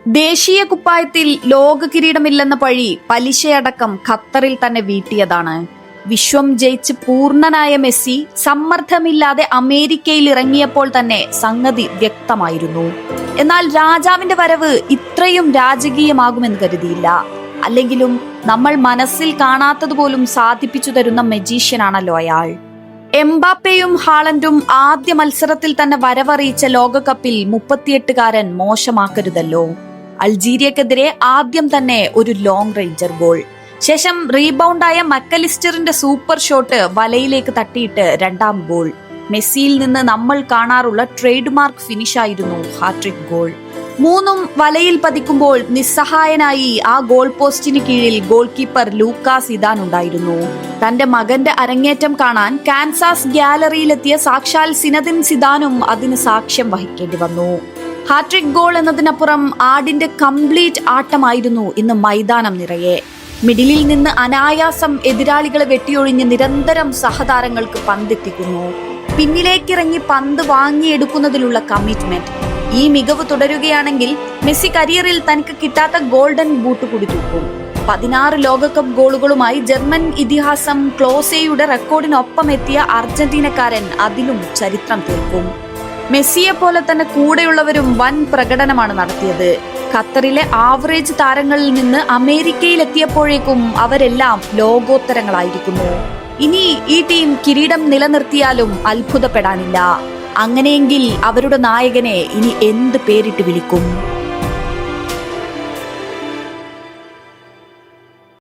ദേശീയ കുപ്പായത്തിൽ ലോക കിരീടമില്ലെന്ന പഴി പലിശയടക്കം ഖത്തറിൽ തന്നെ വീട്ടിയതാണ്. വിശ്വം ജയിച്ച് പൂർണ്ണനായ മെസ്സി സമ്മർദ്ദമില്ലാതെ അമേരിക്കയിൽ ഇറങ്ങിയപ്പോൾ തന്നെ സംഗതി വ്യക്തമായിരുന്നു. എന്നാൽ രാജാവിന്റെ വരവ് ഇത്രയും രാജകീയമാകുമെന്ന് കരുതിയില്ല. അല്ലെങ്കിലും നമ്മൾ മനസ്സിൽ കാണാത്തതുപോലും സാധിപ്പിച്ചു തരുന്ന മജീഷ്യനാണല്ലോ അയാൾ. എംബാപ്പയും ഹാളൻഡും ആദ്യ മത്സരത്തിൽ തന്നെ വരവറിയിച്ച ലോകകപ്പിൽ 38-കാരൻ മോശമാക്കരുതല്ലോ. അൾജീരിയക്കെതിരെ ആദ്യം തന്നെ ഒരു ലോങ് റേഞ്ചർ ഗോൾ, ശേഷം റീബൗണ്ടായ മക്കലിസ്റ്ററിന്റെ സൂപ്പർ ഷോട്ട് വലയിലേക്ക് തട്ടിയിട്ട് രണ്ടാം ഗോൾ. മെസ്സിയിൽ നിന്ന് നമ്മൾ കാണാറുള്ള ട്രേഡ് മാർക്ക് ഫിനിഷായിരുന്നു ഹാട്രിക് ഗോൾ. മൂന്നും വലയിൽ പതിക്കുമ്പോൾ നിസ്സഹായനായി ആ ഗോൾ പോസ്റ്റിന് കീഴിൽ ഗോൾ കീപ്പർ ലൂക്കാസ് സിദാൻ ഉണ്ടായിരുന്നു. തന്റെ മകന്റെ അരങ്ങേറ്റം കാണാൻ കാൻസാസ് ഗ്യാലറിയിലെത്തിയ സാക്ഷാൽ സിനദിൻ സിദാനും അതിന് സാക്ഷ്യം വഹിക്കേണ്ടി വന്നു. ഹാട്രിക് ഗോൾ എന്നതിനപ്പുറം ആടിന്റെ കംപ്ലീറ്റ് ആട്ടമായിരുന്നു ഇന്ന് മൈതാനം നിറയെ. മിഡിലിൽ നിന്ന് അനായാസം എതിരാളികളെ വെട്ടിയൊഴിഞ്ഞ് നിരന്തരം സഹതാരങ്ങൾക്ക് പന്തെത്തിക്കുന്നു. പിന്നിലേക്കിറങ്ങി പന്ത് വാങ്ങിയെടുക്കുന്നതിലുള്ള കമ്മിറ്റ്മെന്റ്. ഈ മികവ് തുടരുകയാണെങ്കിൽ മെസ്സി കരിയറിൽ തനിക്ക് കിട്ടാത്ത ഗോൾഡൻ ബൂട്ട് കൂടി തൂക്കും. 16 ലോകകപ്പ് ഗോളുകളുമായി ജർമ്മൻ ഇതിഹാസം ക്ലോസയുടെ റെക്കോർഡിനൊപ്പം എത്തിയ അർജന്റീനക്കാരൻ അതിലും ചരിത്രം തീർക്കും. മെസ്സിയെ പോലെ തന്നെ കൂടെയുള്ളവരും വൻ പ്രകടനമാണ് നടത്തിയത്. ഖത്തറിലെ ആവറേജ് താരങ്ങളിൽ നിന്ന് അമേരിക്കയിലെത്തിയപ്പോഴേക്കും അവരെല്ലാം ലോകോത്തരങ്ങളായിരിക്കുന്നു. ഇനി ഈ ടീം കിരീടം നിലനിർത്തിയാലും അത്ഭുതപ്പെടാനില്ല. അങ്ങനെയെങ്കിൽ അവരുടെ നായകനെ ഇനി എന്ത് പേരിട്ട് വിളിക്കും?